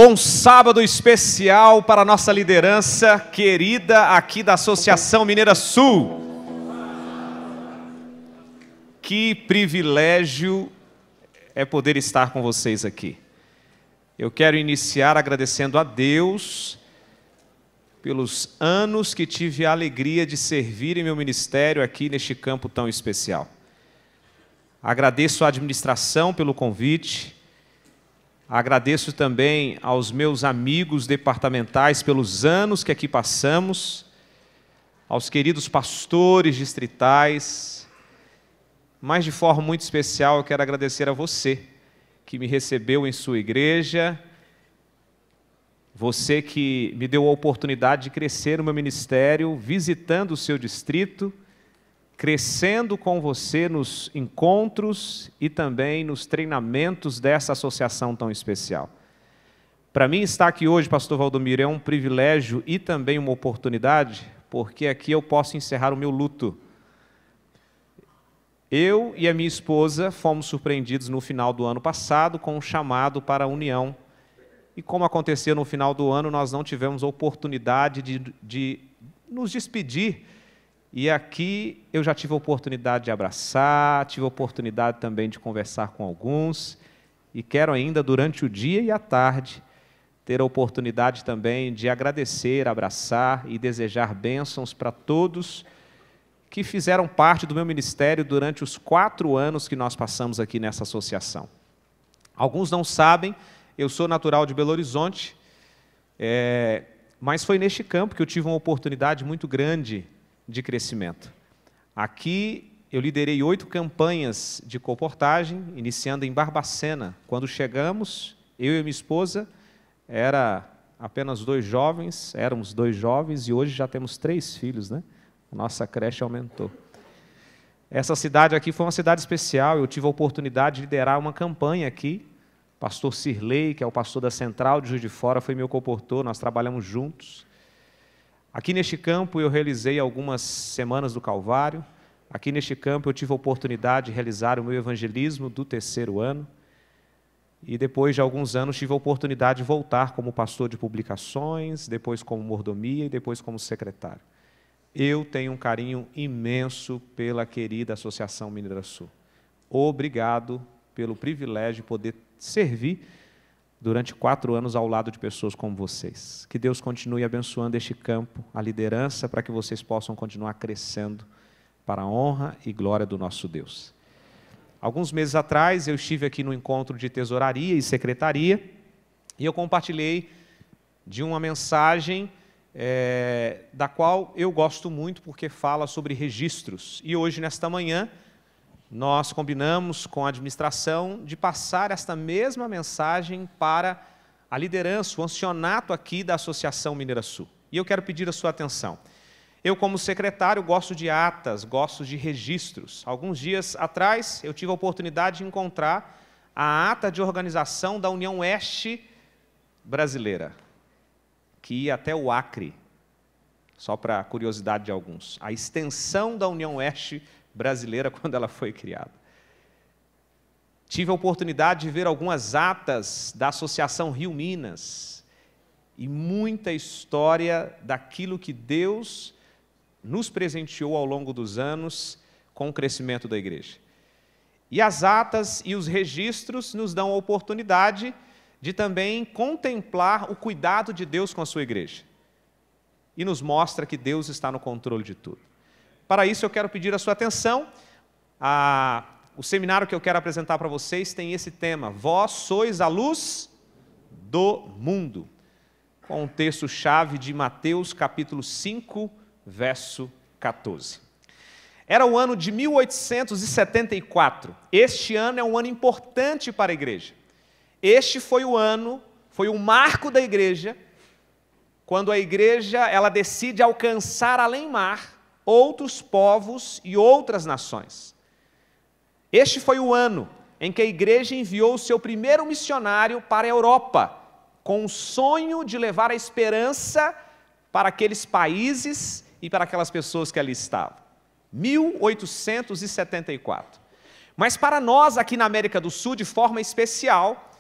bom sábado especial para a nossa liderança querida aqui da Associação Mineira Sul. Que privilégio é poder estar com vocês aqui. Eu quero iniciar agradecendo a Deus pelos anos que tive a alegria de servir em meu ministério aqui neste campo tão especial. Agradeço à administração pelo convite. Agradeço também aos meus amigos departamentais pelos anos que aqui passamos, aos queridos pastores distritais, mas de forma muito especial eu quero agradecer a você que me recebeu em sua igreja, você que me deu a oportunidade de crescer no meu ministério, visitando o seu distrito, crescendo com você nos encontros e também nos treinamentos dessa associação tão especial. Para mim estar aqui hoje, pastor Valdomiro, é um privilégio e também uma oportunidade, porque aqui eu posso encerrar o meu luto. Eu e a minha esposa fomos surpreendidos no final do ano passado com um chamado para a união. E como aconteceu no final do ano, nós não tivemos a oportunidade de nos despedir. E aqui eu já tive a oportunidade de abraçar, tive a oportunidade também de conversar com alguns, e quero ainda, durante o dia e a tarde, ter a oportunidade também de agradecer, abraçar e desejar bênçãos para todos que fizeram parte do meu ministério durante os 4 anos que nós passamos aqui nessa associação. Alguns não sabem, eu sou natural de Belo Horizonte, mas foi neste campo que eu tive uma oportunidade muito grande de crescimento. Aqui eu liderei 8 campanhas de colportagem, iniciando em Barbacena. Quando chegamos, eu e minha esposa, éramos 2 jovens, e hoje já temos 3 filhos, né? A nossa creche aumentou. Essa cidade aqui foi uma cidade especial, eu tive a oportunidade de liderar uma campanha aqui. Pastor Cirlei, que é o pastor da Central de Juiz de Fora, foi meu colportor, nós trabalhamos juntos. Aqui neste campo eu realizei algumas semanas do Calvário. Aqui neste campo eu tive a oportunidade de realizar o meu evangelismo do 3º ano. E depois de alguns anos tive a oportunidade de voltar como pastor de publicações, depois como mordomia e depois como secretário. Eu tenho um carinho imenso pela querida Associação Mineira Sul. Obrigado pelo privilégio de poder servir durante 4 anos ao lado de pessoas como vocês. Que Deus continue abençoando este campo, a liderança, para que vocês possam continuar crescendo para a honra e glória do nosso Deus. Alguns meses atrás, eu estive aqui no encontro de tesouraria e secretaria, e eu compartilhei de uma mensagem da qual eu gosto muito, porque fala sobre registros. E hoje, nesta manhã, nós combinamos com a administração de passar esta mesma mensagem para a liderança, o ancianato aqui da Associação Mineira Sul. E eu quero pedir a sua atenção. Eu, como secretário, gosto de atas, gosto de registros. Alguns dias atrás, eu tive a oportunidade de encontrar a ata de organização da União Oeste Brasileira, que ia até o Acre, só para a curiosidade de alguns. A extensão da União Oeste Brasileira quando ela foi criada. Tive a oportunidade de ver algumas atas da Associação Rio Minas e muita história daquilo que Deus nos presenteou ao longo dos anos com o crescimento da igreja. E as atas e os registros nos dão a oportunidade de também contemplar o cuidado de Deus com a sua igreja. E nos mostra que Deus está no controle de tudo. Para isso, eu quero pedir a sua atenção. O seminário que eu quero apresentar para vocês tem esse tema: Vós sois a luz do mundo, com o texto-chave de Mateus, capítulo 5, verso 14. Era o ano de 1874. Este ano é um ano importante para a igreja. Este foi o ano, foi o marco da igreja, quando a igreja ela decide alcançar além-mar outros povos e outras nações. Este foi o ano em que a igreja enviou o seu primeiro missionário para a Europa, com o sonho de levar a esperança para aqueles países e para aquelas pessoas que ali estavam. 1874. Mas para nós aqui na América do Sul, de forma especial,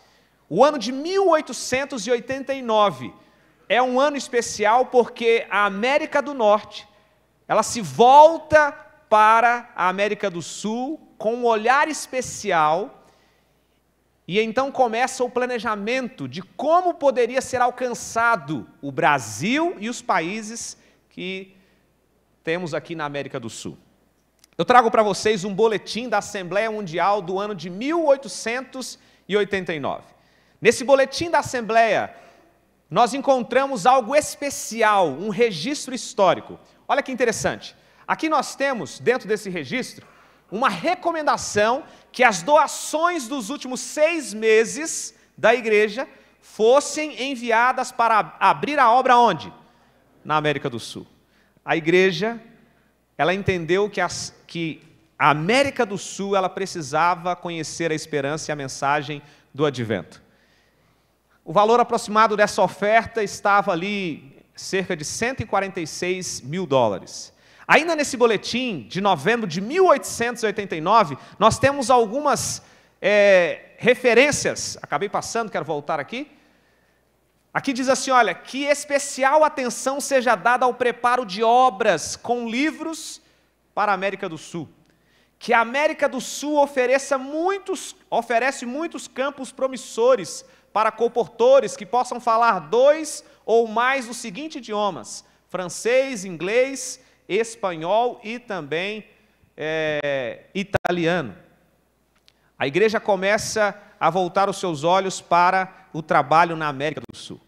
O ano de 1889 é um ano especial porque a América do Norte, ela se volta para a América do Sul com um olhar especial, e então começa o planejamento de como poderia ser alcançado o Brasil e os países que temos aqui na América do Sul. Eu trago para vocês um boletim da Assembleia Mundial do ano de 1889. Nesse boletim da Assembleia, nós encontramos algo especial, um registro histórico. Olha que interessante. Aqui nós temos, dentro desse registro, uma recomendação que as doações dos últimos 6 meses da igreja fossem enviadas para abrir a obra onde? Na América do Sul. A igreja, ela entendeu que a América do Sul ela precisava conhecer a esperança e a mensagem do advento. O valor aproximado dessa oferta estava ali cerca de $146 mil. Ainda nesse boletim de novembro de 1889, nós temos algumas referências, acabei passando, quero voltar aqui. Aqui diz assim, olha, que especial atenção seja dada ao preparo de obras com livros para a América do Sul. Que a América do Sul oferece muitos campos promissores para colportores que possam falar 2 ou mais dos seguintes idiomas: francês, inglês, espanhol e também italiano. A igreja começa a voltar os seus olhos para o trabalho na América do Sul.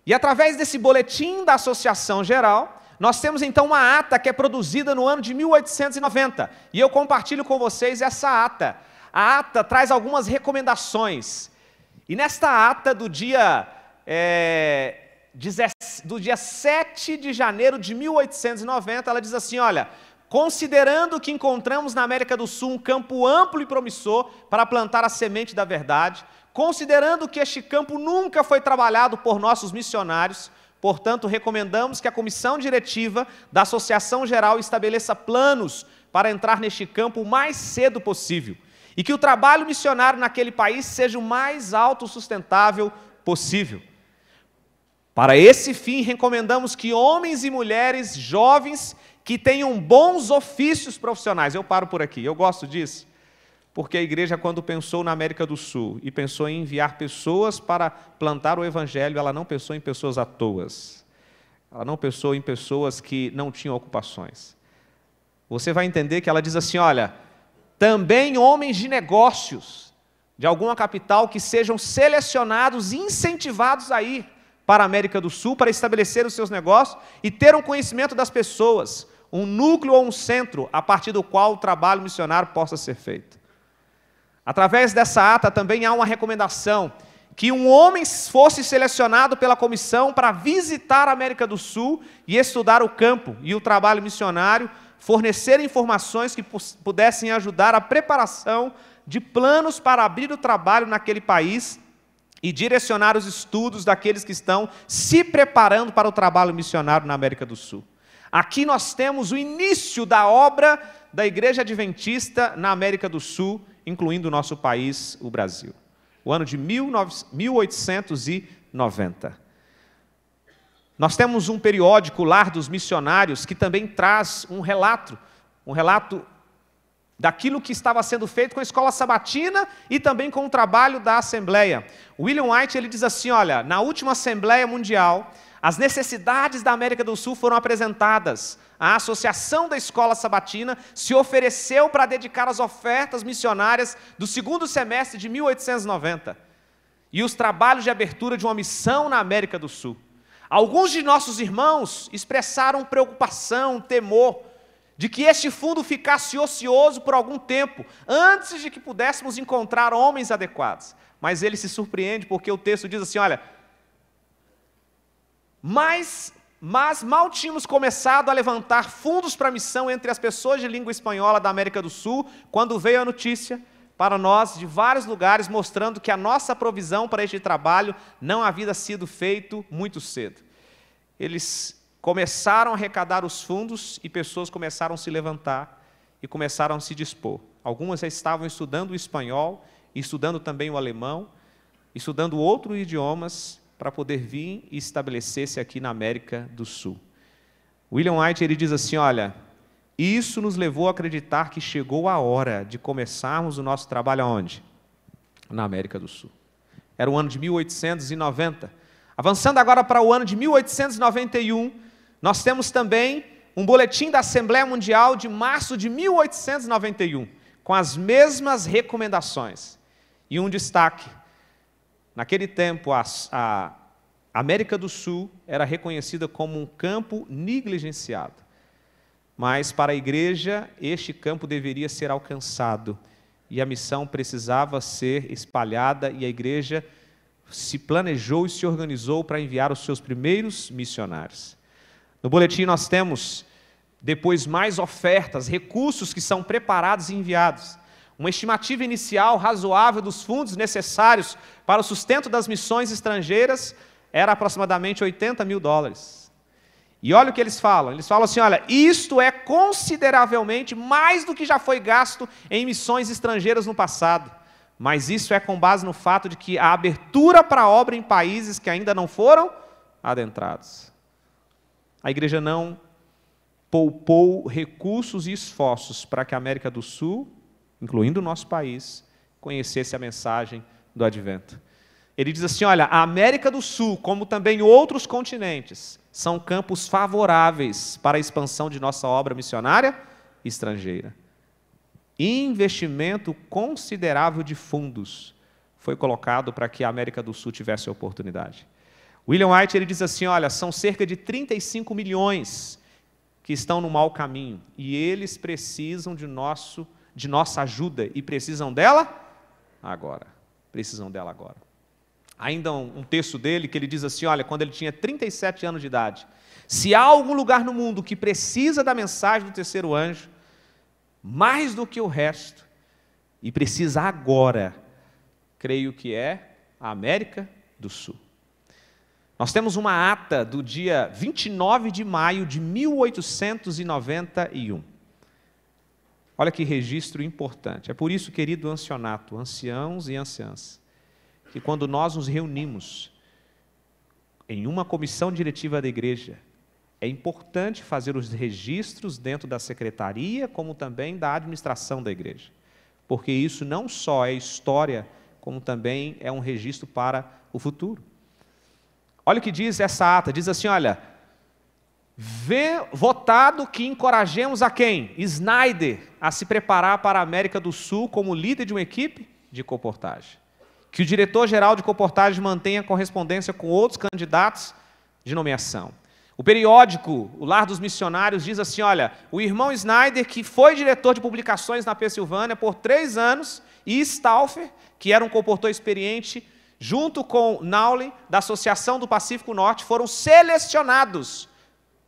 E através desse boletim da Associação Geral, nós temos então uma ata que é produzida no ano de 1890. E eu compartilho com vocês essa ata. A ata traz algumas recomendações. E nesta ata do dia 7 de janeiro de 1890, ela diz assim, olha, considerando que encontramos na América do Sul um campo amplo e promissor para plantar a semente da verdade, considerando que este campo nunca foi trabalhado por nossos missionários, portanto, recomendamos que a comissão diretiva da Associação Geral estabeleça planos para entrar neste campo o mais cedo possível e que o trabalho missionário naquele país seja o mais autossustentável possível. Para esse fim, recomendamos que homens e mulheres jovens que tenham bons ofícios profissionais. Eu paro por aqui, eu gosto disso, porque a igreja, quando pensou na América do Sul e pensou em enviar pessoas para plantar o evangelho, ela não pensou em pessoas à toa. Ela não pensou em pessoas que não tinham ocupações. Você vai entender que ela diz assim, olha, também homens de negócios de alguma capital que sejam selecionados e incentivados a ir para a América do Sul para estabelecer os seus negócios e ter um conhecimento das pessoas, um núcleo ou um centro a partir do qual o trabalho missionário possa ser feito. Através dessa ata também há uma recomendação que um homem fosse selecionado pela comissão para visitar a América do Sul e estudar o campo e o trabalho missionário, fornecer informações que pudessem ajudar a preparação de planos para abrir o trabalho naquele país e direcionar os estudos daqueles que estão se preparando para o trabalho missionário na América do Sul. Aqui nós temos o início da obra da Igreja Adventista na América do Sul, incluindo o nosso país, o Brasil. O ano de 1890. Nós temos um periódico, Lar dos Missionários, que também traz um relato daquilo que estava sendo feito com a escola sabatina e também com o trabalho da Assembleia. William White ele diz assim, olha, na última Assembleia Mundial, as necessidades da América do Sul foram apresentadas. A Associação da Escola Sabatina se ofereceu para dedicar as ofertas missionárias do segundo semestre de 1890 e os trabalhos de abertura de uma missão na América do Sul. Alguns de nossos irmãos expressaram preocupação, temor, de que este fundo ficasse ocioso por algum tempo, antes de que pudéssemos encontrar homens adequados. Mas ele se surpreende, porque o texto diz assim, olha, mas mal tínhamos começado a levantar fundos para a missão entre as pessoas de língua espanhola da América do Sul, quando veio a notícia para nós de vários lugares, mostrando que a nossa provisão para este trabalho não havia sido feito muito cedo. Eles começaram a arrecadar os fundos e pessoas começaram a se levantar e começaram a se dispor. Algumas já estavam estudando o espanhol, estudando também o alemão, estudando outros idiomas para poder vir e estabelecer-se aqui na América do Sul. William White, ele diz assim, olha, isso nos levou a acreditar que chegou a hora de começarmos o nosso trabalho aonde? Na América do Sul. Era o ano de 1890. Avançando agora para o ano de 1891, nós temos também um boletim da Assembleia Mundial de março de 1891, com as mesmas recomendações. E um destaque, naquele tempo a América do Sul era reconhecida como um campo negligenciado. Mas para a igreja, este campo deveria ser alcançado e a missão precisava ser espalhada e a igreja se planejou e se organizou para enviar os seus primeiros missionários. No boletim nós temos depois mais ofertas, recursos que são preparados e enviados. Uma estimativa inicial razoável dos fundos necessários para o sustento das missões estrangeiras era aproximadamente $80 mil. E olha o que eles falam assim, olha, isto é consideravelmente mais do que já foi gasto em missões estrangeiras no passado, mas isso é com base no fato de que a abertura para a obra em países que ainda não foram adentrados. A igreja não poupou recursos e esforços para que a América do Sul, incluindo o nosso país, conhecesse a mensagem do Advento. Ele diz assim, olha, a América do Sul, como também outros continentes, são campos favoráveis para a expansão de nossa obra missionária estrangeira. Investimento considerável de fundos foi colocado para que a América do Sul tivesse a oportunidade. William White, ele diz assim, olha, são cerca de 35 milhões que estão no mau caminho e eles precisam de nossa ajuda e precisam dela agora. Precisam dela agora. Ainda um texto dele que ele diz assim, olha, quando ele tinha 37 anos de idade, se há algum lugar no mundo que precisa da mensagem do terceiro anjo, mais do que o resto, e precisa agora, creio que é a América do Sul. Nós temos uma ata do dia 29 de maio de 1891. Olha que registro importante. É por isso, querido ancianato, anciãos e anciãs, que quando nós nos reunimos em uma comissão diretiva da igreja, é importante fazer os registros dentro da secretaria, como também da administração da igreja. Porque isso não só é história, como também é um registro para o futuro. Olha o que diz essa ata, diz assim, olha, votado que encorajemos a quem? Snyder a se preparar para a América do Sul como líder de uma equipe de colportagem. Que o diretor-geral de colportagem mantenha correspondência com outros candidatos de nomeação. O periódico, o Lar dos Missionários, diz assim, olha, o irmão Snyder, que foi diretor de publicações na Pensilvânia por 3 anos, e Stauffer, que era um colportor experiente, junto com Nowlin, da Associação do Pacífico Norte, foram selecionados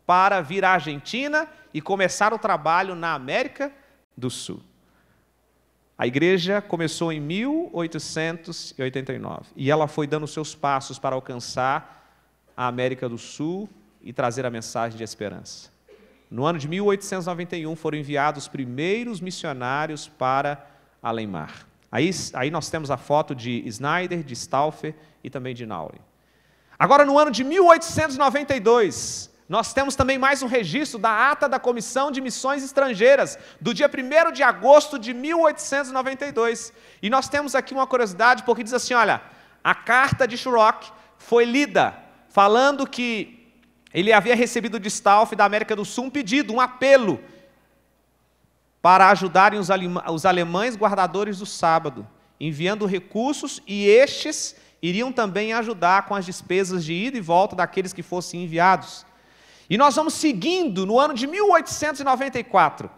para vir à Argentina e começar o trabalho na América do Sul. A igreja começou em 1889 e ela foi dando seus passos para alcançar a América do Sul e trazer a mensagem de esperança. No ano de 1891 foram enviados os primeiros missionários para além-mar. Aí nós temos a foto de Snyder, de Stauffer e também de Nowlin. Agora, no ano de 1892, nós temos também mais um registro da ata da Comissão de Missões Estrangeiras, do dia 1º de agosto de 1892. E nós temos aqui uma curiosidade, porque diz assim, olha, a carta de Schrock foi lida, falando que ele havia recebido de Stauffer da América do Sul um pedido, um apelo, para ajudarem os alemães guardadores do sábado, enviando recursos, e estes iriam também ajudar com as despesas de ida e volta daqueles que fossem enviados. E nós vamos seguindo no ano de 1894.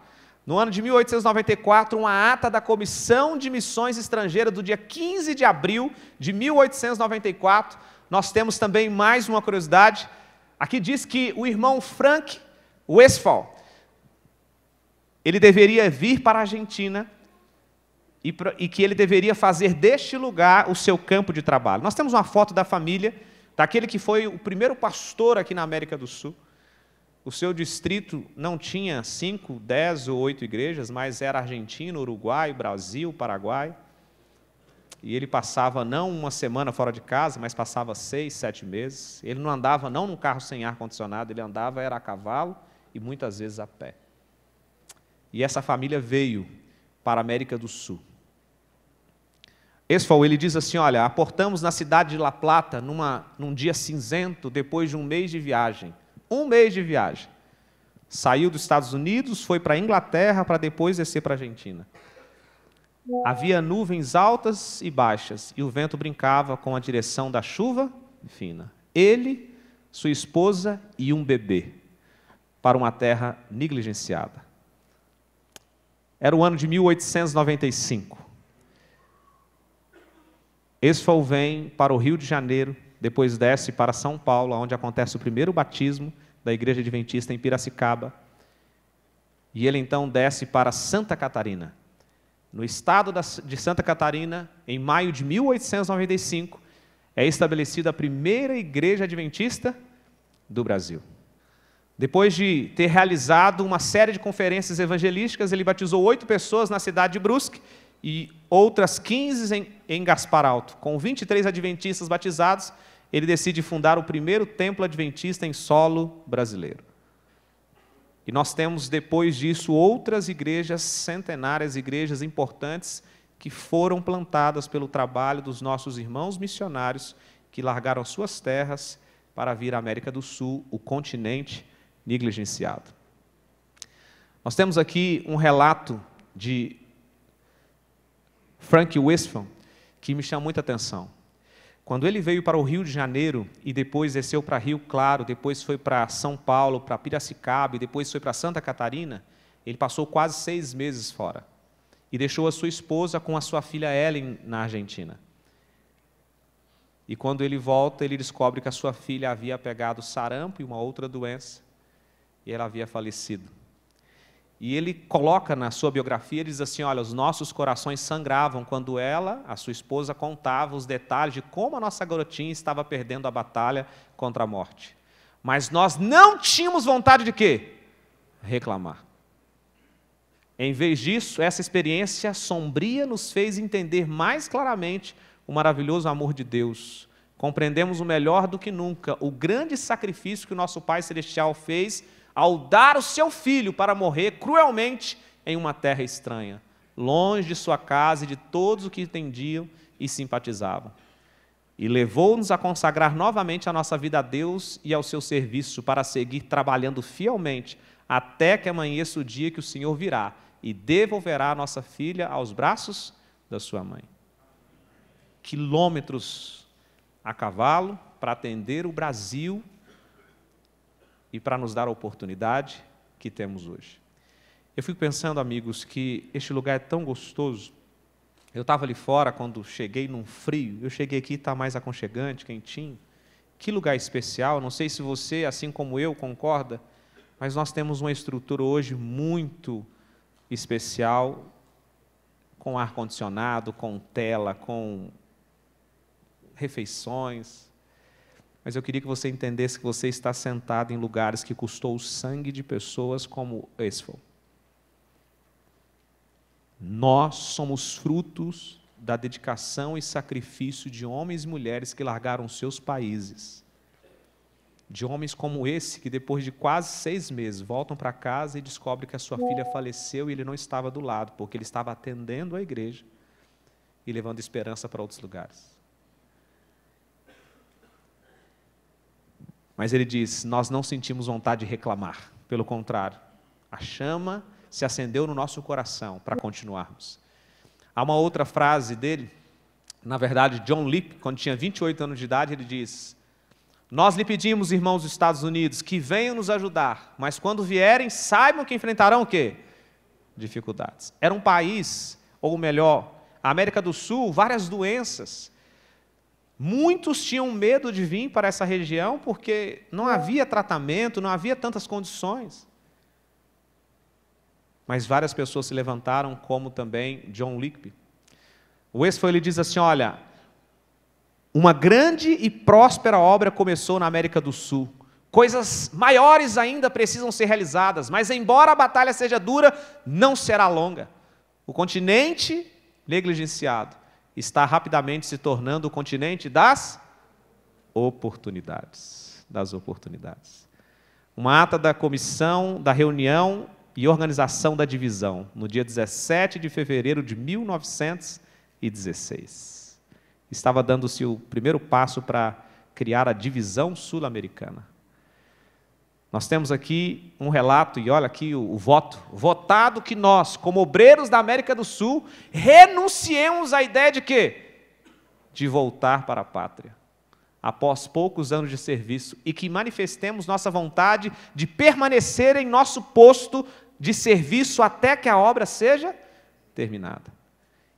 No ano de 1894, uma ata da Comissão de Missões Estrangeiras, do dia 15 de abril de 1894, nós temos também mais uma curiosidade. Aqui diz que o irmão Frank Westphal, ele deveria vir para a Argentina e que ele deveria fazer deste lugar o seu campo de trabalho. Nós temos uma foto da família, daquele que foi o primeiro pastor aqui na América do Sul. O seu distrito não tinha 5, 10 ou 8 igrejas, mas era Argentina, Uruguai, Brasil, Paraguai. e ele passava não uma semana fora de casa, mas passava 6, 7 meses. Ele não andava não num carro sem ar-condicionado, ele andava era a cavalo e muitas vezes a pé. E essa família veio para a América do Sul. Esfol, ele diz assim, olha, aportamos na cidade de La Plata num dia cinzento, depois de um mês de viagem. Um mês de viagem. Saiu dos Estados Unidos, foi para a Inglaterra, para depois descer para a Argentina. Havia nuvens altas e baixas, e o vento brincava com a direção da chuva fina. Ele, sua esposa e um bebê, para uma terra negligenciada. Era o ano de 1895. Esfol vem para o Rio de Janeiro, depois desce para São Paulo, onde acontece o primeiro batismo da Igreja Adventista em Piracicaba. E ele então desce para Santa Catarina. No estado de Santa Catarina, em maio de 1895, é estabelecida a primeira Igreja Adventista do Brasil. Depois de ter realizado uma série de conferências evangelísticas, ele batizou 8 pessoas na cidade de Brusque, e outras 15 em Gaspar Alto. Com 23 adventistas batizados, ele decide fundar o primeiro templo adventista em solo brasileiro. E nós temos, depois disso, outras igrejas centenárias, igrejas importantes, que foram plantadas pelo trabalho dos nossos irmãos missionários, que largaram suas terras para vir à América do Sul, o continente negligenciado. Nós temos aqui um relato de Frank Westphal, que me chama muita atenção. Quando ele veio para o Rio de Janeiro e depois desceu para Rio Claro, depois foi para São Paulo, para Piracicaba e depois foi para Santa Catarina, ele passou quase 6 meses fora e deixou a sua esposa com a sua filha Ellen na Argentina. E quando ele volta, ele descobre que a sua filha havia pegado sarampo e uma outra doença e ela havia falecido. E ele coloca na sua biografia, ele diz assim, olha, os nossos corações sangravam quando ela, a sua esposa, contava os detalhes de como a nossa garotinha estava perdendo a batalha contra a morte. Mas nós não tínhamos vontade de quê? Reclamar. Em vez disso, essa experiência sombria nos fez entender mais claramente o maravilhoso amor de Deus. Compreendemos o melhor do que nunca, o grande sacrifício que o nosso Pai Celestial fez ao dar o seu filho para morrer cruelmente em uma terra estranha, longe de sua casa e de todos os que entendiam e simpatizavam. E levou-nos a consagrar novamente a nossa vida a Deus e ao seu serviço para seguir trabalhando fielmente até que amanheça o dia que o Senhor virá e devolverá a nossa filha aos braços da sua mãe. Quilômetros a cavalo para atender o Brasil e para nos dar a oportunidade que temos hoje. Eu fico pensando, amigos, que este lugar é tão gostoso. Eu estava ali fora quando cheguei num frio, eu cheguei aqui e está mais aconchegante, quentinho. Que lugar especial, não sei se você, assim como eu, concorda, mas nós temos uma estrutura hoje muito especial, com ar-condicionado, com tela, com refeições. Mas eu queria que você entendesse que você está sentado em lugares que custou o sangue de pessoas como Esfol. Nós somos frutos da dedicação e sacrifício de homens e mulheres que largaram seus países. De homens como esse, que depois de quase 6 meses, voltam para casa e descobrem que a sua filha faleceu e ele não estava do lado, porque ele estava atendendo a igreja e levando esperança para outros lugares. Mas ele diz, nós não sentimos vontade de reclamar, pelo contrário, a chama se acendeu no nosso coração para continuarmos. Há uma outra frase dele, na verdade, John Lipp, quando tinha 28 anos de idade, ele diz, nós lhe pedimos, irmãos dos Estados Unidos, que venham nos ajudar, mas quando vierem, saibam que enfrentarão o quê? Dificuldades. Era um país, ou melhor, a América do Sul, várias doenças. Muitos tinham medo de vir para essa região porque não havia tratamento, não havia tantas condições. Mas várias pessoas se levantaram, como também John Lipp. O Westphal, ele diz assim, olha, uma grande e próspera obra começou na América do Sul. Coisas maiores ainda precisam ser realizadas, mas embora a batalha seja dura, não será longa. O continente negligenciado está rapidamente se tornando o continente das oportunidades. Das oportunidades. Uma ata da comissão, da reunião e organização da divisão, no dia 17 de fevereiro de 1916. Estava dando-se o primeiro passo para criar a divisão sul-americana. Nós temos aqui um relato, e olha aqui o voto, votado que nós, como obreiros da América do Sul, renunciemos à ideia de quê? De voltar para a pátria, após poucos anos de serviço, e que manifestemos nossa vontade de permanecer em nosso posto de serviço até que a obra seja terminada.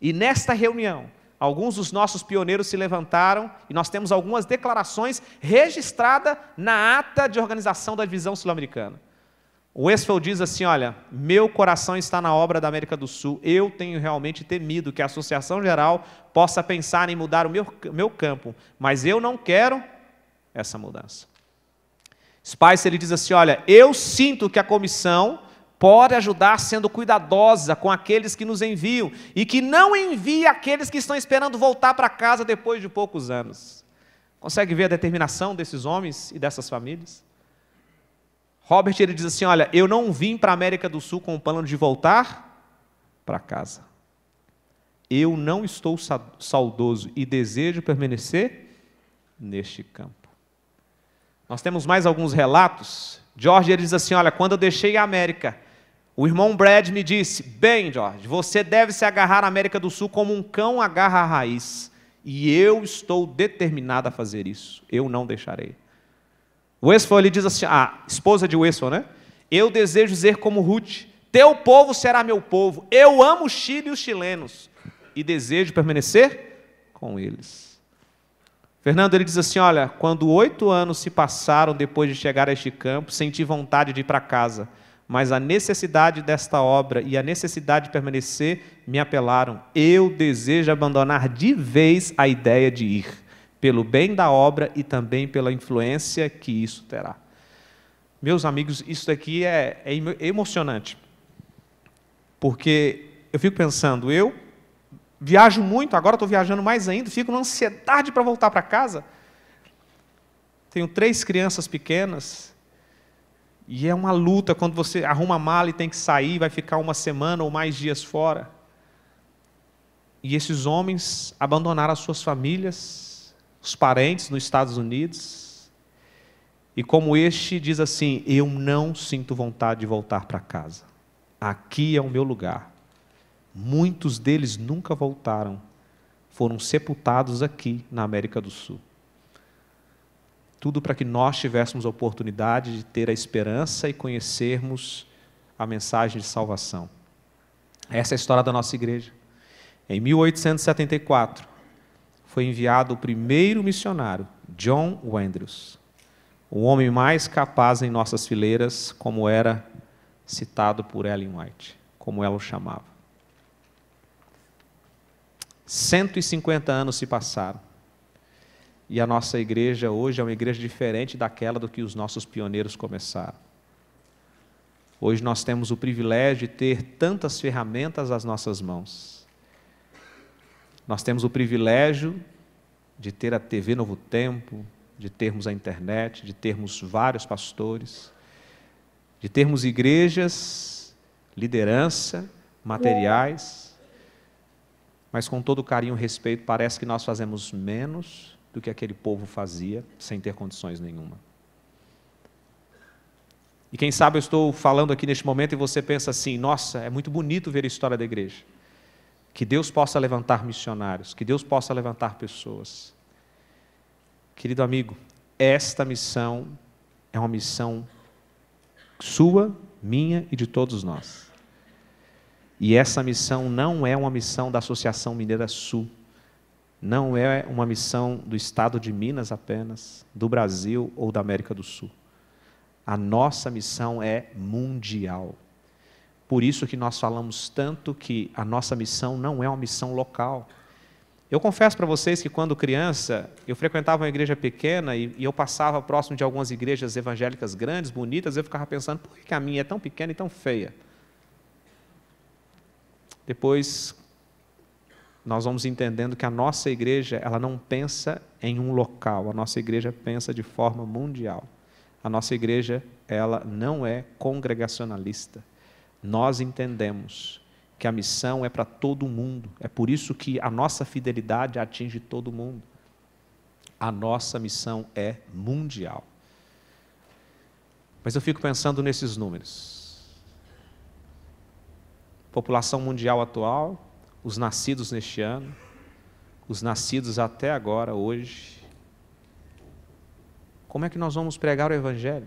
E nesta reunião, alguns dos nossos pioneiros se levantaram e nós temos algumas declarações registradas na ata de organização da divisão sul-americana. O Westphal diz assim, olha, meu coração está na obra da América do Sul, eu tenho realmente temido que a Associação Geral possa pensar em mudar o meu campo, mas eu não quero essa mudança. Spicer, ele diz assim, olha, eu sinto que a comissão pode ajudar sendo cuidadosa com aqueles que nos enviam e que não envia aqueles que estão esperando voltar para casa depois de poucos anos. Consegue ver a determinação desses homens e dessas famílias? Robert, ele diz assim, olha, eu não vim para a América do Sul com o plano de voltar para casa. Eu não estou saudoso e desejo permanecer neste campo. Nós temos mais alguns relatos. George, ele diz assim, olha, quando eu deixei a América, o irmão Brad me disse, bem, George, você deve se agarrar à América do Sul como um cão agarra a raiz. E eu estou determinado a fazer isso. Eu não deixarei. Westphal, ele diz assim, a esposa de Westphal, né? Eu desejo dizer como Ruth, teu povo será meu povo. Eu amo o Chile e os chilenos. E desejo permanecer com eles. Fernando, ele diz assim, olha, quando 8 anos se passaram depois de chegar a este campo, senti vontade de ir para casa. Mas a necessidade desta obra e a necessidade de permanecer me apelaram. Eu desejo abandonar de vez a ideia de ir, pelo bem da obra e também pela influência que isso terá. Meus amigos, isso daqui é emocionante, porque eu fico pensando, eu viajo muito, agora estou viajando mais ainda, fico na ansiedade para voltar para casa. Tenho 3 crianças pequenas, e é uma luta quando você arruma a mala e tem que sair, vai ficar 1 semana ou mais dias fora. E esses homens abandonaram as suas famílias, os parentes nos Estados Unidos. E como este diz assim, eu não sinto vontade de voltar para casa. Aqui é o meu lugar. Muitos deles nunca voltaram. Foram sepultados aqui na América do Sul. Tudo para que nós tivéssemos a oportunidade de ter a esperança e conhecermos a mensagem de salvação. Essa é a história da nossa igreja. Em 1874, foi enviado o primeiro missionário, John Wanders, o homem mais capaz em nossas fileiras, como era citado por Ellen White, como ela o chamava. 150 anos se passaram. E a nossa igreja hoje é uma igreja diferente daquela do que os nossos pioneiros começaram. Hoje nós temos o privilégio de ter tantas ferramentas às nossas mãos. Nós temos o privilégio de ter a TV Novo Tempo, de termos a internet, de termos vários pastores, de termos igrejas, liderança, materiais, mas com todo carinho e respeito, parece que nós fazemos menos do que aquele povo fazia, sem ter condições nenhuma. E quem sabe eu estou falando aqui neste momento e você pensa assim, nossa, é muito bonito ver a história da igreja. Que Deus possa levantar missionários, que Deus possa levantar pessoas. Querido amigo, esta missão é uma missão sua, minha e de todos nós. E essa missão não é uma missão da Associação Mineira Sul, não é uma missão do estado de Minas apenas, do Brasil ou da América do Sul. A nossa missão é mundial. Por isso que nós falamos tanto que a nossa missão não é uma missão local. Eu confesso para vocês que quando criança, eu frequentava uma igreja pequena e eu passava próximo de algumas igrejas evangélicas grandes, bonitas, eu ficava pensando, por que a minha é tão pequena e tão feia? Depois, nós vamos entendendo que a nossa igreja, ela não pensa em um local, a nossa igreja pensa de forma mundial. A nossa igreja, ela não é congregacionalista. Nós entendemos que a missão é para todo mundo. É por isso que a nossa fidelidade atinge todo mundo. A nossa missão é mundial. Mas eu fico pensando nesses números. População mundial atual, os nascidos neste ano, os nascidos até agora, hoje. Como é que nós vamos pregar o Evangelho?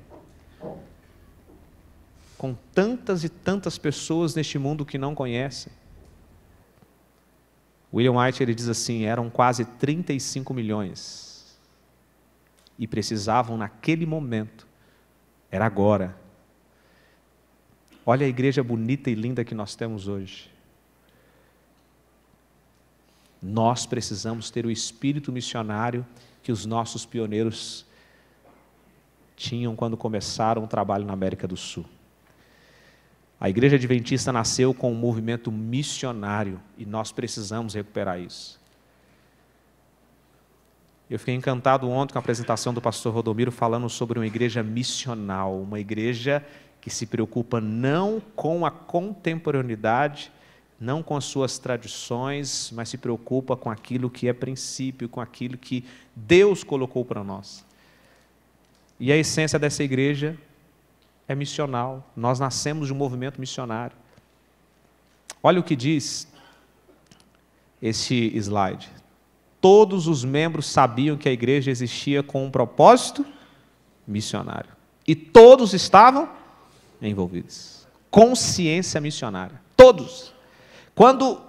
Com tantas e tantas pessoas neste mundo que não conhecem. William White, ele diz assim, eram quase 35 milhões. E precisavam naquele momento, era agora. Olha a igreja bonita e linda que nós temos hoje. Nós precisamos ter o espírito missionário que os nossos pioneiros tinham quando começaram o trabalho na América do Sul. A Igreja Adventista nasceu com um movimento missionário e nós precisamos recuperar isso. Eu fiquei encantado ontem com a apresentação do pastor Rodomiro falando sobre uma igreja missional, uma igreja que se preocupa não com a contemporaneidade, não com as suas tradições, mas se preocupa com aquilo que é princípio, com aquilo que Deus colocou para nós. E a essência dessa igreja é missional. Nós nascemos de um movimento missionário. Olha o que diz esse slide. Todos os membros sabiam que a igreja existia com um propósito missionário. E todos estavam envolvidos. Consciência missionária. Todos. Quando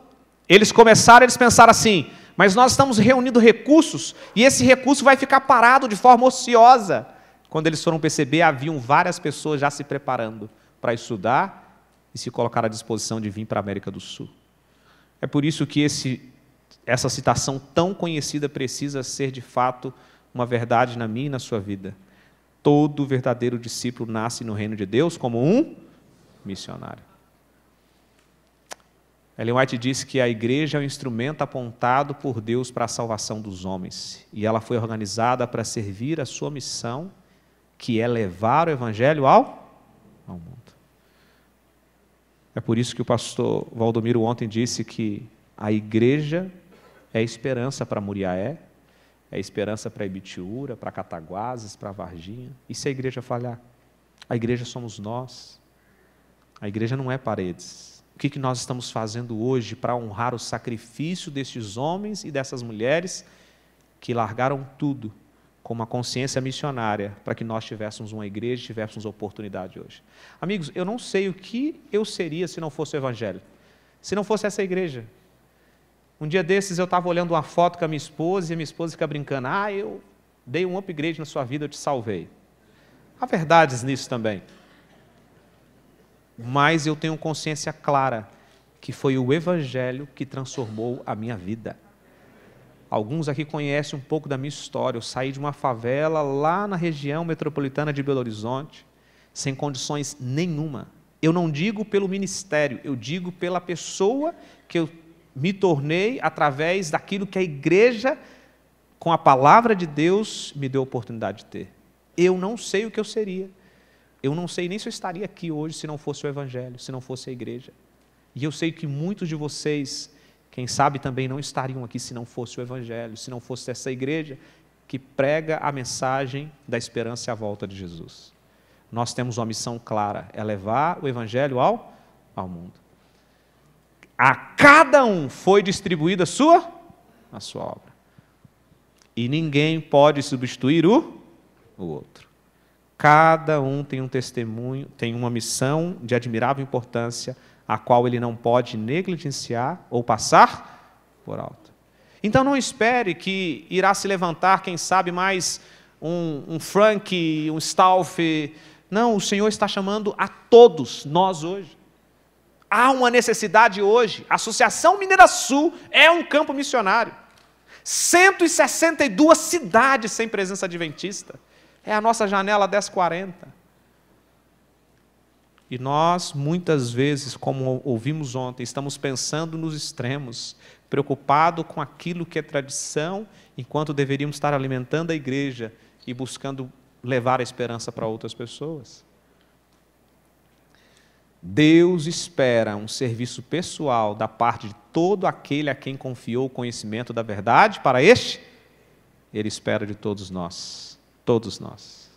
eles começaram, eles pensaram assim, mas nós estamos reunindo recursos e esse recurso vai ficar parado de forma ociosa. Quando eles foram perceber, haviam várias pessoas já se preparando para estudar e se colocar à disposição de vir para a América do Sul. É por isso que essa citação tão conhecida precisa ser, de fato, uma verdade na minha e na sua vida. Todo verdadeiro discípulo nasce no reino de Deus como um missionário. Ellen White disse que a igreja é um instrumento apontado por Deus para a salvação dos homens. E ela foi organizada para servir a sua missão, que é levar o Evangelho ao mundo. É por isso que o pastor Valdomiro ontem disse que a igreja é esperança para Muriaé, é esperança para Ibitiúra, para Cataguases, para Varginha. E se a igreja falhar? A igreja somos nós. A igreja não é paredes. O que nós estamos fazendo hoje para honrar o sacrifício destes homens e dessas mulheres que largaram tudo com uma consciência missionária para que nós tivéssemos uma igreja e tivéssemos oportunidade hoje? Amigos, eu não sei o que eu seria se não fosse o Evangelho, se não fosse essa igreja. Um dia desses eu estava olhando uma foto com a minha esposa e a minha esposa fica brincando, eu dei um upgrade na sua vida, eu te salvei. Há verdades nisso também. Mas eu tenho consciência clara que foi o Evangelho que transformou a minha vida. Alguns aqui conhecem um pouco da minha história. Eu saí de uma favela lá na região metropolitana de Belo Horizonte, sem condições nenhuma. Eu não digo pelo ministério, eu digo pela pessoa que eu me tornei através daquilo que a igreja, com a palavra de Deus, me deu a oportunidade de ter. Eu não sei o que eu seria. Eu não sei nem se eu estaria aqui hoje se não fosse o Evangelho, se não fosse a igreja. E eu sei que muitos de vocês, quem sabe também não estariam aqui se não fosse o Evangelho, se não fosse essa igreja que prega a mensagem da esperança e a volta de Jesus. Nós temos uma missão clara, é levar o Evangelho ao mundo. A cada um foi distribuída a sua obra. E ninguém pode substituir o outro. Cada um tem um testemunho, tem uma missão de admirável importância, a qual ele não pode negligenciar ou passar por alto. Então não espere que irá se levantar, quem sabe, mais um Frank, um Stauf. Não, o Senhor está chamando a todos nós hoje. Há uma necessidade hoje. A Associação Mineira Sul é um campo missionário. 162 cidades sem presença adventista. É a nossa janela 1040. E nós, muitas vezes, como ouvimos ontem, estamos pensando nos extremos, preocupado com aquilo que é tradição, enquanto deveríamos estar alimentando a igreja e buscando levar a esperança para outras pessoas. Deus espera um serviço pessoal da parte de todo aquele a quem confiou o conhecimento da verdade. Para este, Ele espera de todos nós. Todos nós.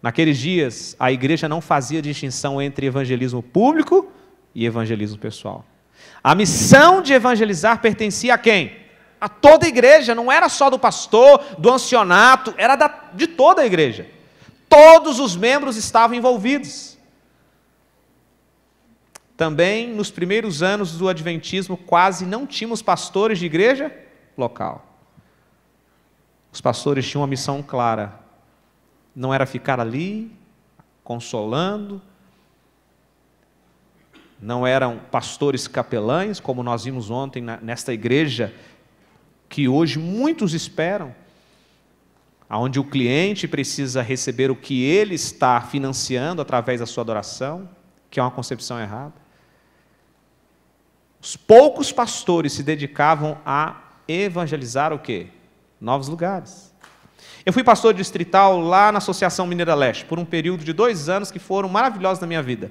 Naqueles dias, a igreja não fazia distinção entre evangelismo público e evangelismo pessoal. A missão de evangelizar pertencia a quem? A toda a igreja, não era só do pastor, do ancianato, era de toda a igreja. Todos os membros estavam envolvidos. Também, nos primeiros anos do adventismo, quase não tínhamos pastores de igreja local. Os pastores tinham uma missão clara. Não era ficar ali, consolando. Não eram pastores capelães, como nós vimos ontem nesta igreja, que hoje muitos esperam, onde o cliente precisa receber o que ele está financiando através da sua adoração, que é uma concepção errada. Os poucos pastores se dedicavam a evangelizar o quê? Novos lugares. Eu fui pastor distrital lá na Associação Mineira Leste, por um período de 2 anos que foram maravilhosos na minha vida.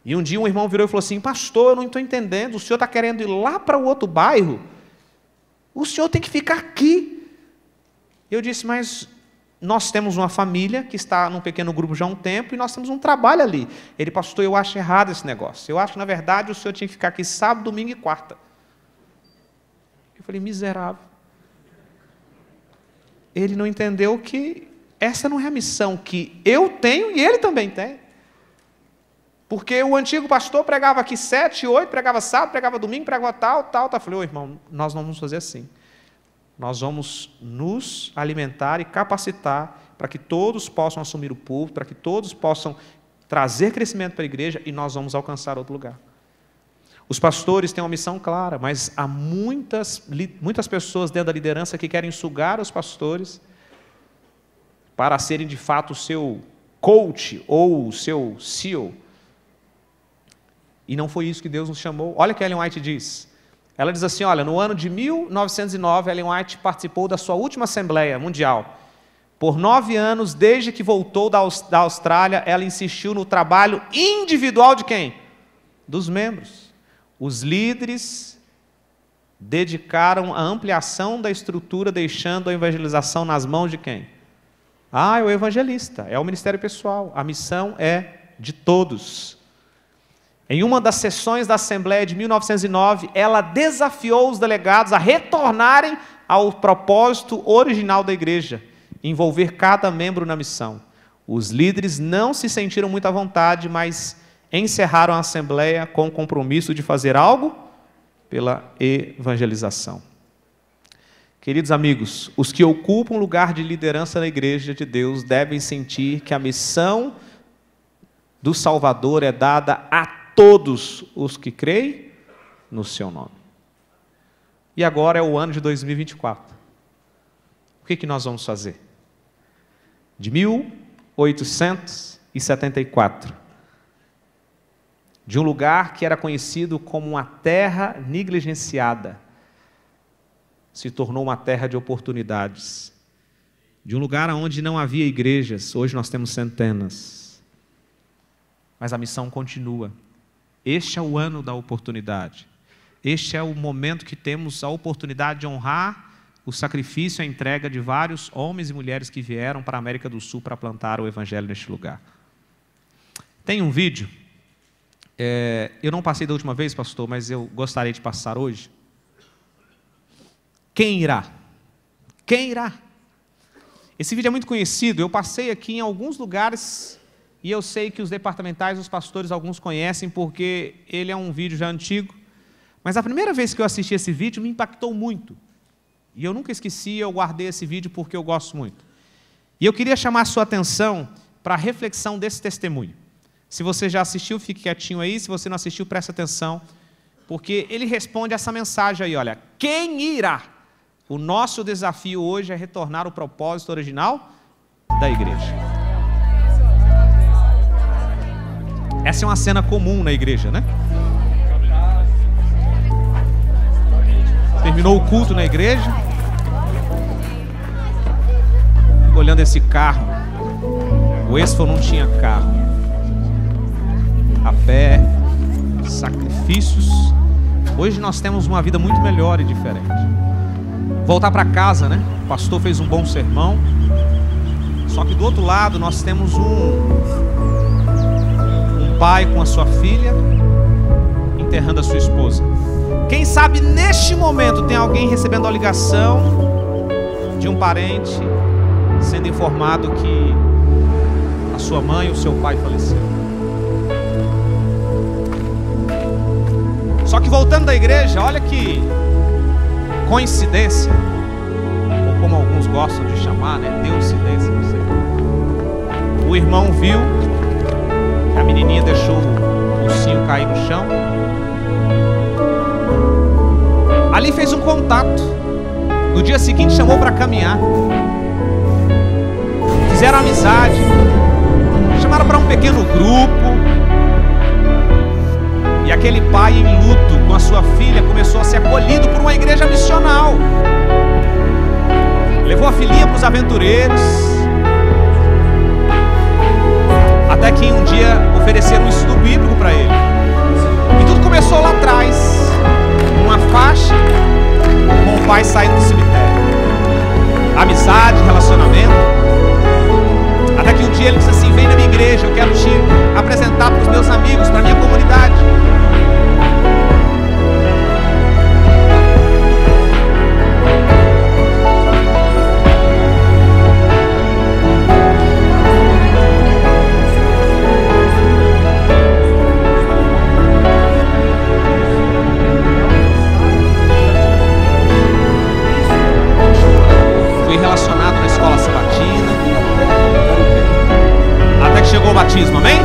E um dia um irmão virou e falou assim: pastor, eu não estou entendendo, o senhor está querendo ir lá para o outro bairro? O senhor tem que ficar aqui. Eu disse: mas nós temos uma família que está num pequeno grupo já há um tempo e nós temos um trabalho ali. Ele: pastor, eu acho errado esse negócio. Eu acho que, na verdade, o senhor tinha que ficar aqui sábado, domingo e quarta. Eu falei: miserável. Ele não entendeu que essa não é a missão que eu tenho e ele também tem. Porque o antigo pastor pregava aqui 7, 8, pregava sábado, pregava domingo, pregava tal. Eu falei: ô irmão, nós não vamos fazer assim. Nós vamos nos alimentar e capacitar para que todos possam assumir o púlpito, para que todos possam trazer crescimento para a igreja e nós vamos alcançar outro lugar. Os pastores têm uma missão clara, mas há muitas pessoas dentro da liderança que querem sugar os pastores para serem de fato o seu coach ou o seu CEO. E não foi isso que Deus nos chamou. Olha o que Ellen White diz. Ela diz assim: olha, no ano de 1909, Ellen White participou da sua última Assembleia Mundial. Por 9 anos, desde que voltou da Austrália, ela insistiu no trabalho individual de quem? Dos membros. Os líderes dedicaram a ampliação da estrutura, deixando a evangelização nas mãos de quem? É o evangelista, é o ministério pessoal. A missão é de todos. Em uma das sessões da Assembleia de 1909, ela desafiou os delegados a retornarem ao propósito original da igreja, envolver cada membro na missão. Os líderes não se sentiram muito à vontade, mas encerraram a Assembleia com o compromisso de fazer algo pela evangelização. Queridos amigos, os que ocupam lugar de liderança na igreja de Deus devem sentir que a missão do Salvador é dada a todos os que creem no seu nome. E agora é o ano de 2024. O que nós vamos fazer? De 1874, de um lugar que era conhecido como uma terra negligenciada, se tornou uma terra de oportunidades. De um lugar onde não havia igrejas, hoje nós temos centenas. Mas a missão continua. Este é o ano da oportunidade. Este é o momento que temos a oportunidade de honrar o sacrifício e a entrega de vários homens e mulheres que vieram para a América do Sul para plantar o evangelho neste lugar. Tem um vídeo, eu não passei da última vez, pastor, mas eu gostaria de passar hoje. Quem irá? Quem irá? Esse vídeo é muito conhecido, eu passei aqui em alguns lugares e eu sei que os departamentais, os pastores, alguns conhecem porque ele é um vídeo já antigo, mas a primeira vez que eu assisti esse vídeo me impactou muito. E eu nunca esqueci, eu guardei esse vídeo porque eu gosto muito. E eu queria chamar a sua atenção para a reflexão desse testemunho. Se você já assistiu, fique quietinho aí. Se você não assistiu, preste atenção. Porque ele responde essa mensagem aí, olha. Quem irá? O nosso desafio hoje é retornar ao propósito original da igreja. Essa é uma cena comum na igreja, né? Terminou o culto na igreja. Olhando esse carro. O Expo não tinha carro. A pé, sacrifícios. Hoje nós temos uma vida muito melhor e diferente. Voltar para casa, né? O pastor fez um bom sermão. Só que do outro lado nós temos um pai com a sua filha enterrando a sua esposa. Quem sabe neste momento tem alguém recebendo a ligação de um parente sendo informado que a sua mãe ou seu pai faleceu. Só que voltando da igreja, olha que coincidência, ou como alguns gostam de chamar, né? Deucidência, não sei. O irmão viu que a menininha deixou o ursinho cair no chão. Ali fez um contato. No dia seguinte chamou para caminhar. Fizeram amizade. Chamaram para um pequeno grupo. E aquele pai em luto com a sua filha começou a ser acolhido por uma igreja missional. Levou a filhinha para os aventureiros. Até que um dia ofereceram um estudo bíblico para ele. E tudo começou lá atrás. Uma faixa com o pai saindo do cemitério. Amizade, relacionamento. Até que um dia ele disse assim: vem na minha igreja, eu quero te apresentar para os meus amigos, para a minha comunidade. Chegou o batismo, amém?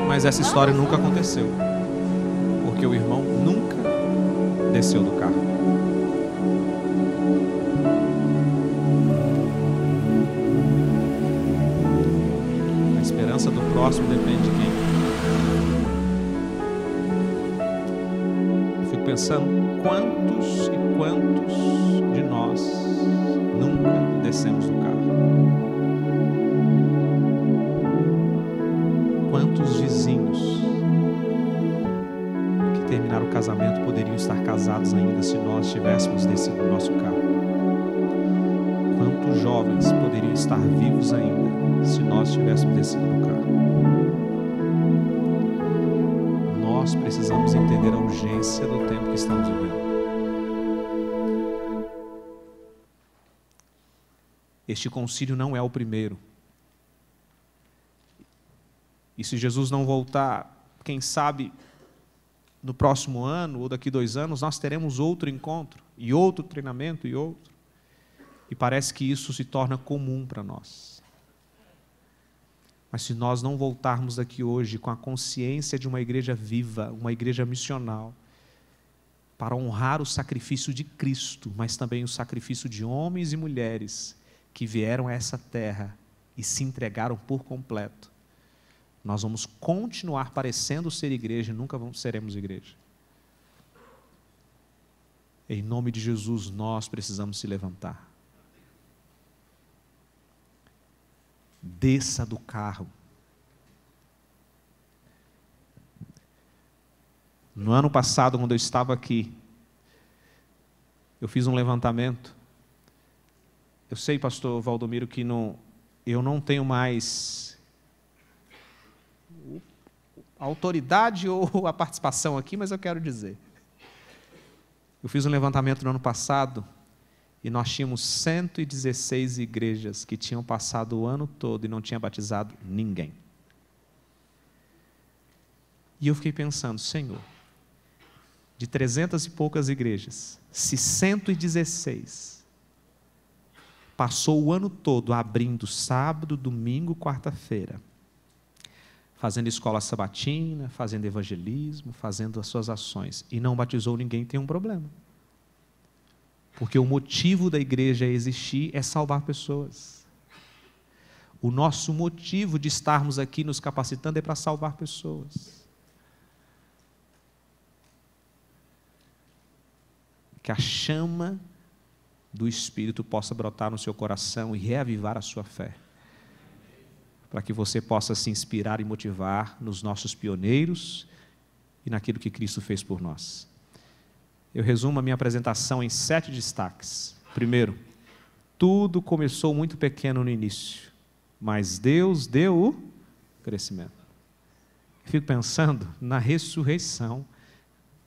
Mas essa história nunca aconteceu, porque o irmão nunca desceu do carro. A esperança do próximo depende de quem? Pensando quantos e quantos de nós nunca descemos do carro. Quantos vizinhos que terminaram o casamento poderiam estar casados ainda se nós tivéssemos descido do nosso carro? Quantos jovens poderiam estar vivos ainda se nós tivéssemos descido do carro? Nós precisamos entender a urgência do tempo que estamos vivendo. Este concílio não é o primeiro. E se Jesus não voltar, quem sabe no próximo ano ou daqui 2 anos, nós teremos outro encontro, e outro treinamento, e outro. E parece que isso se torna comum para nós. Mas se nós não voltarmos daqui hoje com a consciência de uma igreja viva, uma igreja missional, para honrar o sacrifício de Cristo, mas também o sacrifício de homens e mulheres que vieram a essa terra e se entregaram por completo, nós vamos continuar parecendo ser igreja e nunca seremos igreja. Em nome de Jesus, nós precisamos se levantar. Desça do carro. No ano passado, quando eu estava aqui, eu fiz um levantamento. Eu sei, pastor Valdomiro, que eu não tenho mais a autoridade ou a participação aqui, mas eu quero dizer. Eu fiz um levantamento no ano passado, e nós tínhamos 116 igrejas que tinham passado o ano todo e não tinham batizado ninguém. E eu fiquei pensando, Senhor, de 300 e poucas igrejas, se 116 passou o ano todo abrindo sábado, domingo, quarta-feira, fazendo escola sabatina, fazendo evangelismo, fazendo as suas ações, e não batizou ninguém, tem um problema. Porque o motivo da igreja existir é salvar pessoas. O nosso motivo de estarmos aqui nos capacitando é para salvar pessoas. Que a chama do Espírito possa brotar no seu coração e reavivar a sua fé. Para que você possa se inspirar e motivar nos nossos pioneiros e naquilo que Cristo fez por nós. Eu resumo a minha apresentação em 7 destaques. Primeiro, tudo começou muito pequeno no início, mas Deus deu o crescimento. Eu fico pensando na ressurreição,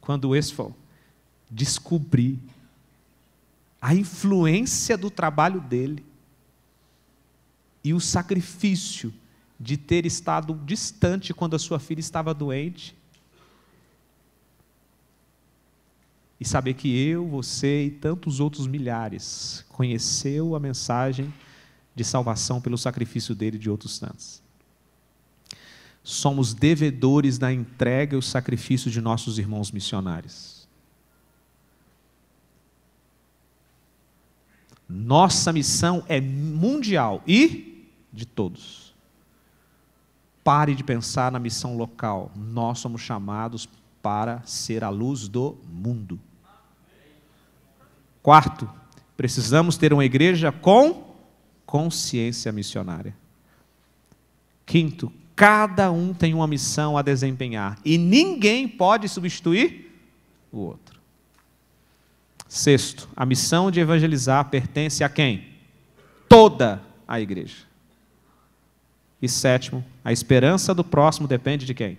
quando eu descobri a influência do trabalho dele e o sacrifício de ter estado distante quando a sua filha estava doente, e saber que eu, você e tantos outros milhares conheceu a mensagem de salvação pelo sacrifício dele e de outros tantos. Somos devedores da entrega e o sacrifício de nossos irmãos missionários. Nossa missão é mundial e de todos. Pare de pensar na missão local. Nós somos chamados para ser a luz do mundo. Quarto, precisamos ter uma igreja com consciência missionária. Quinto, cada um tem uma missão a desempenhar e ninguém pode substituir o outro. Sexto, a missão de evangelizar pertence a quem? Toda a igreja. E sétimo, a esperança do próximo depende de quem?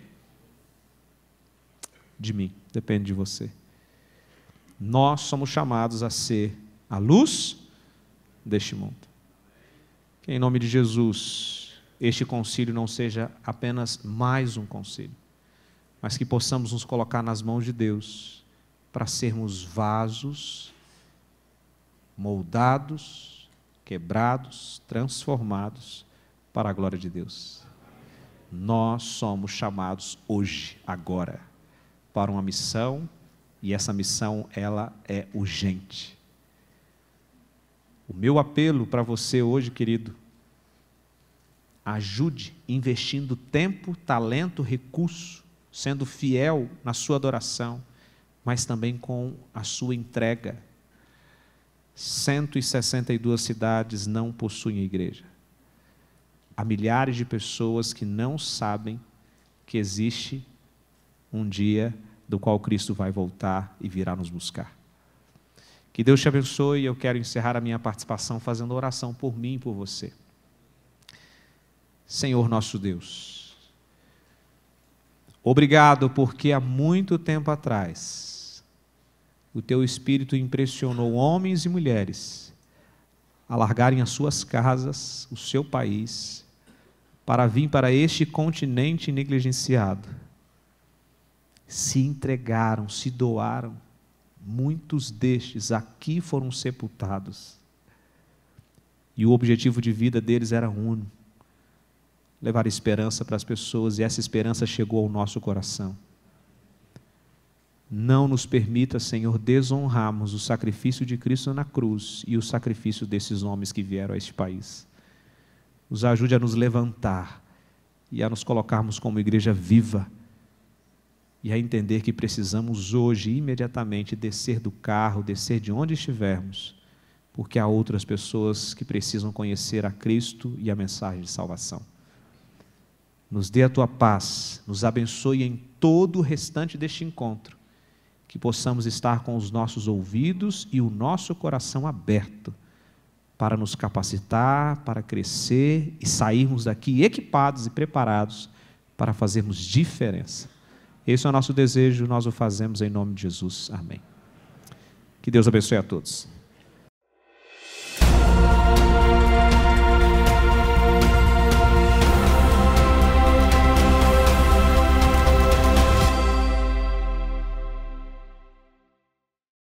De mim, depende de você. Nós somos chamados a ser a luz deste mundo. Que em nome de Jesus, este concílio não seja apenas mais um concílio, mas que possamos nos colocar nas mãos de Deus para sermos vasos moldados, quebrados, transformados para a glória de Deus. Nós somos chamados hoje, agora, para uma missão, e essa missão, ela é urgente. O meu apelo para você hoje, querido, ajude investindo tempo, talento, recurso, sendo fiel na sua adoração, mas também com a sua entrega. 162 cidades não possuem igreja. Há milhares de pessoas que não sabem que existe um dia do qual Cristo vai voltar e virá nos buscar. Que Deus te abençoe, e eu quero encerrar a minha participação fazendo oração por mim e por você. Senhor nosso Deus, obrigado porque há muito tempo atrás o Teu Espírito impressionou homens e mulheres a largarem as suas casas, o seu país, para vir para este continente negligenciado. Se entregaram, se doaram. Muitos destes aqui foram sepultados. E o objetivo de vida deles era único: levar esperança para as pessoas, e essa esperança chegou ao nosso coração. Não nos permita, Senhor, desonrarmos o sacrifício de Cristo na cruz e o sacrifício desses homens que vieram a este país. Nos ajude a nos levantar e a nos colocarmos como igreja viva, e a entender que precisamos hoje, imediatamente, descer do carro, descer de onde estivermos, porque há outras pessoas que precisam conhecer a Cristo e a mensagem de salvação. Nos dê a Tua paz, nos abençoe em todo o restante deste encontro, que possamos estar com os nossos ouvidos e o nosso coração aberto, para nos capacitar, para crescer e sairmos daqui equipados e preparados para fazermos diferença. Esse é o nosso desejo, nós o fazemos em nome de Jesus. Amém. Que Deus abençoe a todos.